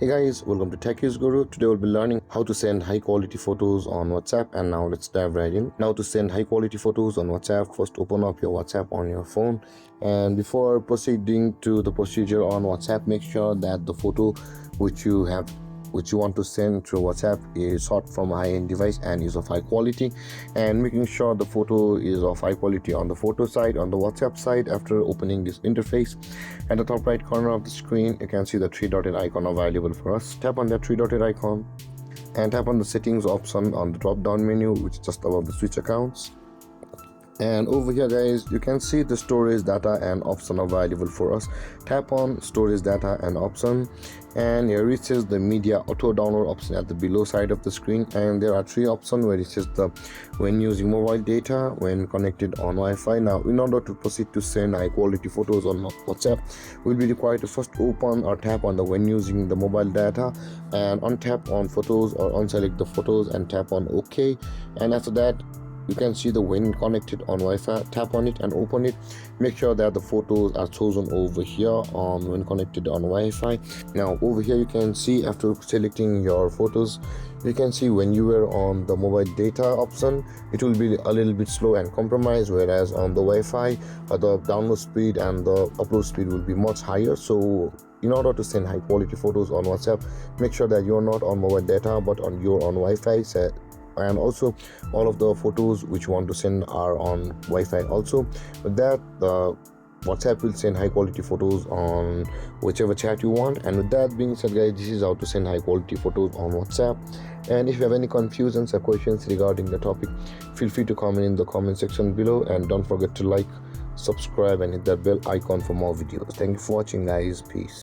Hey guys, welcome to Tech Use Guru. Today we'll be learning how to send high quality photos on WhatsApp, and now let's dive right in. Now to send high quality photos on WhatsApp, first open up your WhatsApp on your phone, and before proceeding to the procedure on WhatsApp, make sure that the photo which you want to send through WhatsApp is shot from a high-end device and is of high quality, and making sure the photo is of high quality on the photo side. On the WhatsApp side, after opening this interface, at the top right corner of the screen you can see the three-dotted icon available for us. Tap on that three-dotted icon and tap on the settings option on the drop down menu, which is just above the switch accounts. And over here guys, you can see the storage data and option available for us. Tap on storage data and option, and here it says the media auto download option at the below side of the screen, and there are three options where it says the when using mobile data, when connected on Wi-Fi. Now in order to proceed to send high quality photos on WhatsApp, we'll be required to first open or tap on the when using the mobile data, and untap on photos or unselect the photos and tap on OK. And after that, you can see the when connected on Wi-Fi. Tap on it and open it. Make sure that the photos are chosen over here on when connected on Wi-Fi. Now over here you can see, after selecting your photos, you can see when you were on the mobile data option, it will be a little bit slow and compromised, whereas on the Wi-Fi the download speed and the upload speed will be much higher. So in order to send high quality photos on WhatsApp, make sure that you're not on mobile data but you're on Wi-Fi set. And also all of the photos which you want to send are on Wi-Fi also. With that, WhatsApp will send high quality photos on whichever chat you want. And with that being said guys, this is how to send high quality photos on WhatsApp. And if you have any confusions or questions regarding the topic, feel free to comment in the comment section below, and don't forget to like, subscribe and hit that bell icon for more videos. Thank you for watching guys. Peace.